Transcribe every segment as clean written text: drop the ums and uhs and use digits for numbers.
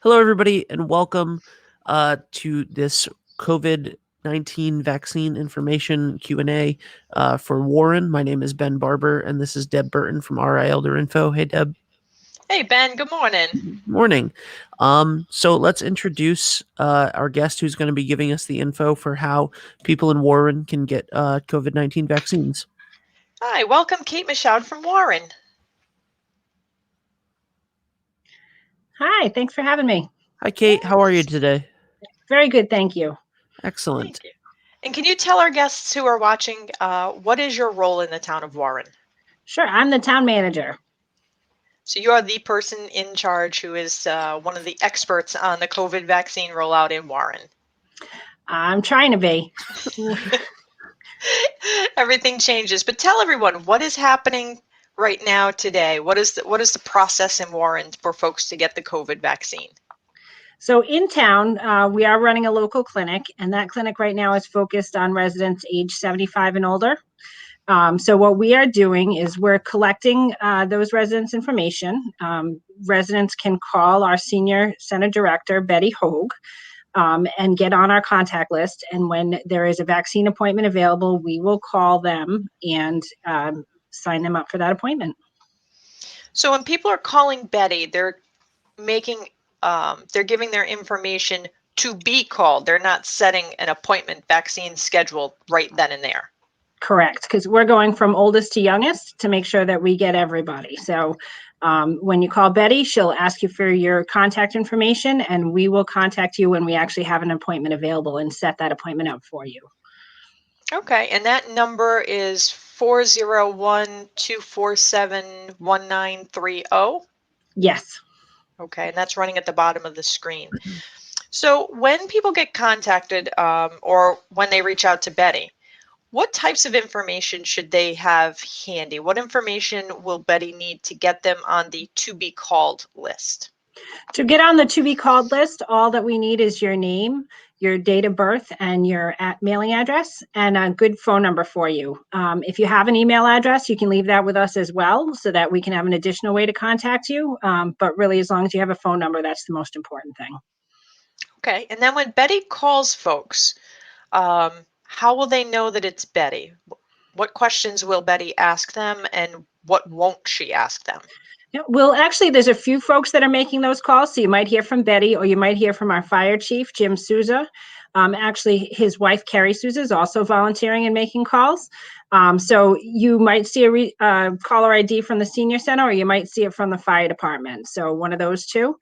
Hello, everybody, and welcome to this COVID-19 vaccine information Q&A for Warren. My name is Ben Barber, and this is Deb Burton from RI Elder Info. Hey, Deb. Hey, Ben. Good morning. Morning. So let's introduce our guest who's going to be giving us the info for how people in Warren can get COVID-19 vaccines. Hi, welcome Kate Michaud from Warren. Hi, thanks for having me. Hi, Kate. How are you today? Very good, thank you. Excellent. Thank you. And can you tell our guests who are watching, what is your role in the town of Warren? Sure, I'm the town manager. So you are the person in charge who is one of the experts on the COVID vaccine rollout in Warren. I'm trying to be. Everything changes, but tell everyone what is happening right now today. What is the process in Warren for folks to get the COVID vaccine? So in town, we are running a local clinic, and that clinic right now is focused on residents age 75 and older. So what we are doing is we're collecting those residents' information. Residents can call our senior center director, Betty Hogue, and get on our contact list. And when there is a vaccine appointment available, we will call them and sign them up for that appointment. So when people are calling Betty, they're giving their information to be called. They're not setting an appointment vaccine schedule right then and there. Correct, because we're going from oldest to youngest to make sure that we get everybody. So when you call Betty, she'll ask you for your contact information, and we will contact you when we actually have an appointment available and set that appointment up for you. Okay, and that number is 401-247-1930? Yes. Okay, and that's running at the bottom of the screen. So when people get contacted or when they reach out to Betty, what types of information should they have handy? What information will Betty need to get them on the to be called list? To get on the to be called list, all that we need is your name, your date of birth, and your mailing address, and a good phone number for you. If you have an email address, you can leave that with us as well so that we can have an additional way to contact you. But really, as long as you have a phone number, that's the most important thing. Okay, and then when Betty calls folks, how will they know that it's Betty? What questions will Betty ask them, and what won't she ask them? Yeah, well, actually, there's a few folks that are making those calls. So you might hear from Betty, or you might hear from our fire chief, Jim Souza. Actually, his wife, Carrie Souza, is also volunteering and making calls. So you might see a caller ID from the senior center, or you might see it from the fire department. So one of those two.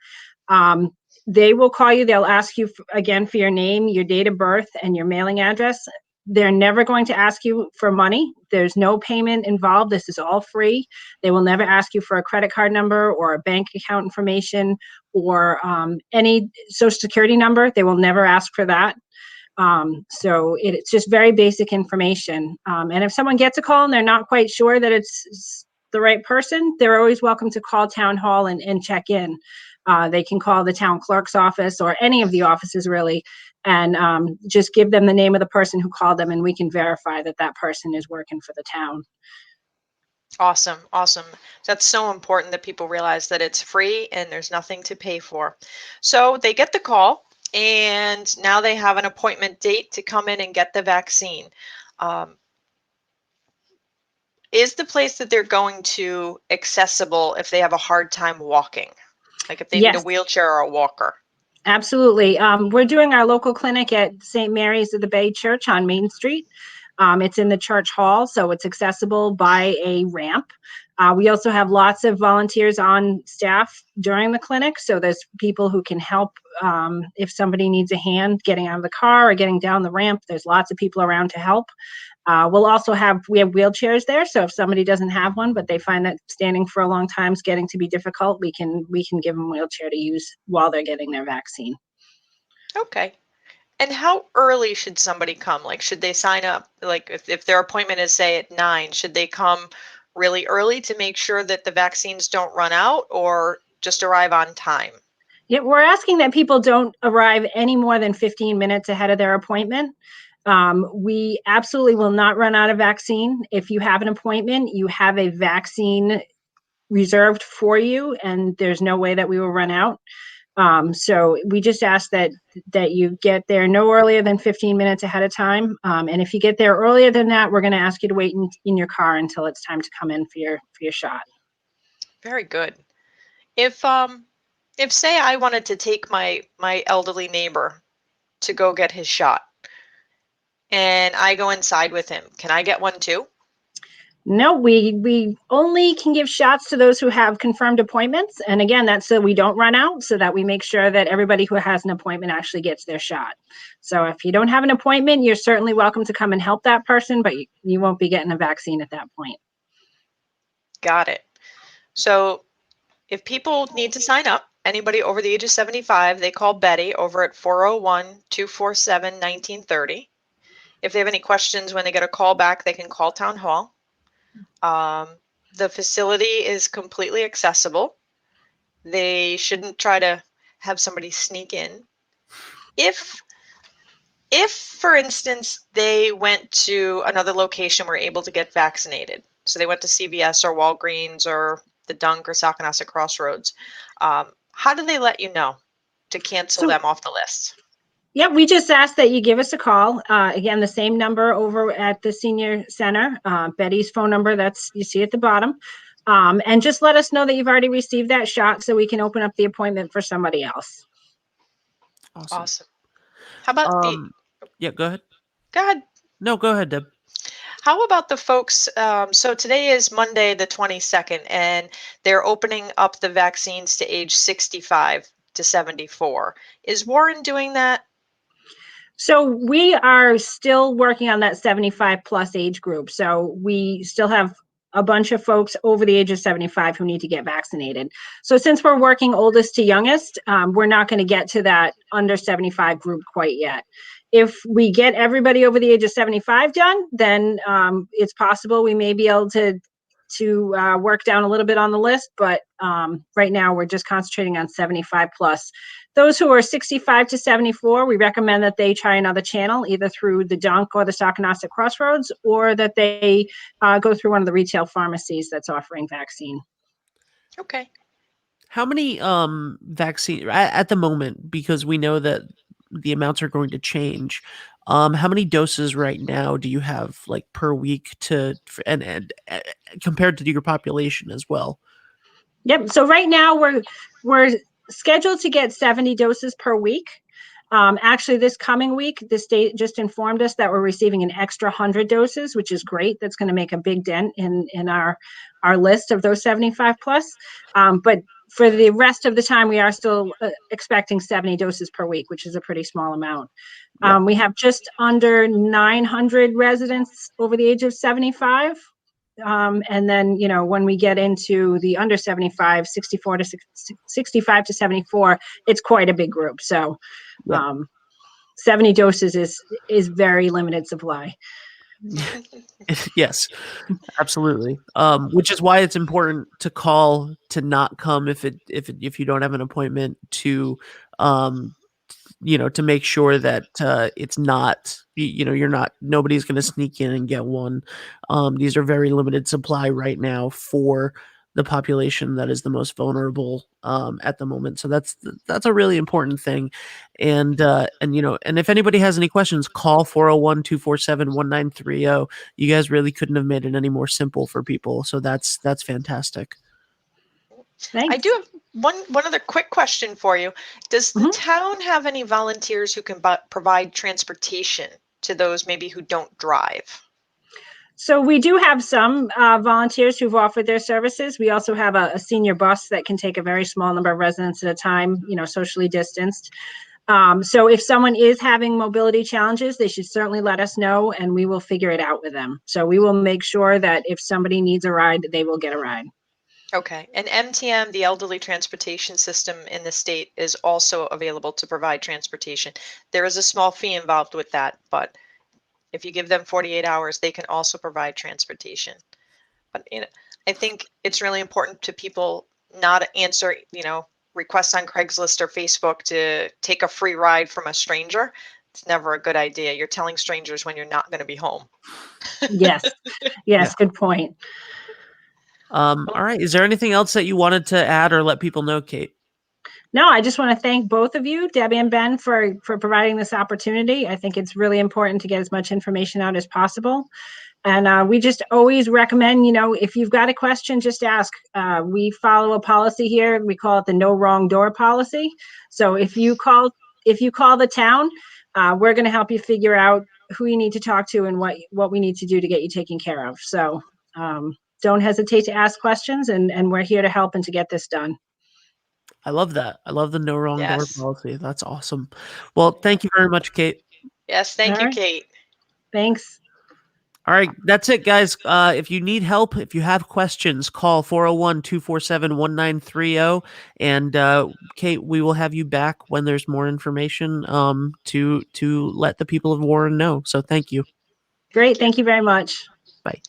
They will call you. They'll ask you again for your name, your date of birth, and your mailing address. They're never going to ask you for money. There's no payment involved. This is all free. They will never ask you for a credit card number or a bank account information or any social security number. They will never ask for that. So it's just very basic information. And if someone gets a call and they're not quite sure that it's the right person, they're always welcome to call town hall and check in. They can call the town clerk's office or any of the offices really, and just give them the name of the person who called them, and we can verify that that person is working for the town. Awesome, awesome. That's so important that people realize that it's free and there's nothing to pay for. So they get the call, and now they have an appointment date to come in and get the vaccine. Is the place that they're going to accessible if they have a hard time walking? Like if they need a wheelchair or a walker? Absolutely. We're doing our local clinic at St. Mary's of the Bay Church on Main Street. It's in the church hall, so it's accessible by a ramp. We also have lots of volunteers on staff during the clinic, so there's people who can help if somebody needs a hand getting out of the car or getting down the ramp. There's lots of people around to help. We have wheelchairs there, so if somebody doesn't have one, but they find that standing for a long time is getting to be difficult, we can give them a wheelchair to use while they're getting their vaccine. Okay. And how early should somebody come? Like, should they sign up? Like, if their appointment is, say, at 9, should they come really early to make sure that the vaccines don't run out, or just arrive on time? Yeah, we're asking that people don't arrive any more than 15 minutes ahead of their appointment. We absolutely will not run out of vaccine. If you have an appointment, you have a vaccine reserved for you, and there's no way that we will run out. So we just ask that you get there no earlier than 15 minutes ahead of time. And if you get there earlier than that, we're going to ask you to wait in your car until it's time to come in for your shot. Very good. If say I wanted to take my elderly neighbor to go get his shot and I go inside with him, can I get one too? No, we only can give shots to those who have confirmed appointments. And again, that's so we don't run out, so that we make sure that everybody who has an appointment actually gets their shot. So if you don't have an appointment, you're certainly welcome to come and help that person, but you won't be getting a vaccine at that point. Got it. So if people need to sign up, anybody over the age of 75, they call Betty over at 401-247-1930. If they have any questions when they get a call back, they can call Town Hall. The facility is completely accessible. They shouldn't try to have somebody sneak in. If for instance, they went to another location, were able to get vaccinated, so they went to CVS or Walgreens or the Dunk or Saconaset Crossroads, how do they let you know to cancel them off the list? Yeah, we just ask that you give us a call. Again, the same number over at the senior center, Betty's phone number that's you see at the bottom. And just let us know that you've already received that shot so we can open up the appointment for somebody else. Awesome. How about yeah, go ahead. Go ahead. No, go ahead, Deb. How about the folks? So today is Monday, the 22nd, and they're opening up the vaccines to age 65 to 74. Is Warren doing that? So we are still working on that 75 plus age group. So we still have a bunch of folks over the age of 75 who need to get vaccinated. So since we're working oldest to youngest, we're not going to get to that under 75 group quite yet. If we get everybody over the age of 75 done, then it's possible we may be able to work down a little bit on the list. But right now we're just concentrating on 75 plus. Those who are 65 to 74, we recommend that they try another channel, either through the Dunk or the Saconaset Crossroads, or that they go through one of the retail pharmacies that's offering vaccine. Okay. How many vaccine at the moment, because we know that the amounts are going to change, how many doses right now do you have, like, per week and compared to your population as well? Yep. So right now we're scheduled to get 70 doses per week. Actually, this coming week, the state just informed us that we're receiving an extra 100 doses, which is great. That's going to make a big dent in our list of those 75 plus. But for the rest of the time, we are still expecting 70 doses per week, which is a pretty small amount. Yeah. We have just under 900 residents over the age of 75. And then, when we get into the under 75, 64 to 65 to 74, it's quite a big group. So 70 doses is very limited supply. Yes, absolutely. Which is why it's important to call, to not come if you don't have an appointment, to to make sure that it's not, nobody's going to sneak in and get one. These are very limited supply right now for the population that is the most vulnerable at the moment. So that's a really important thing. And if anybody has any questions, call 401-247-1930. You guys really couldn't have made it any more simple for people. So that's fantastic. Thanks. I do have one other quick question for you. Does the town have any volunteers who can provide transportation to those maybe who don't drive? So we do have some volunteers who've offered their services. We also have a senior bus that can take a very small number of residents at a time, socially distanced. So if someone is having mobility challenges, they should certainly let us know, and we will figure it out with them. So we will make sure that if somebody needs a ride, they will get a ride. Okay. And MTM, the elderly transportation system in the state, is also available to provide transportation. There is a small fee involved with that, but if you give them 48 hours, they can also provide transportation. But I think it's really important to people not answer, requests on Craigslist or Facebook to take a free ride from a stranger. It's never a good idea. You're telling strangers when you're not going to be home. Yes. Yes. Good point. All right. Is there anything else that you wanted to add or let people know, Kate? No, I just want to thank both of you, Debbie and Ben, for providing this opportunity. I think it's really important to get as much information out as possible. And we just always recommend, if you've got a question, just ask. We follow a policy here. We call it the no wrong door policy. So if you call the town, we're going to help you figure out who you need to talk to and what we need to do to get you taken care of. So don't hesitate to ask questions, and we're here to help and to get this done. I love that. I love the no wrong door Yes. policy. That's awesome. Well, thank you very much, Kate. Yes, thank All you, right. Kate. Thanks. All right, that's it, guys. If you need help, if you have questions, call 401-247-1930. And Kate, we will have you back when there's more information to let the people of Warren know. So thank you. Great. Thank you very much. Bye.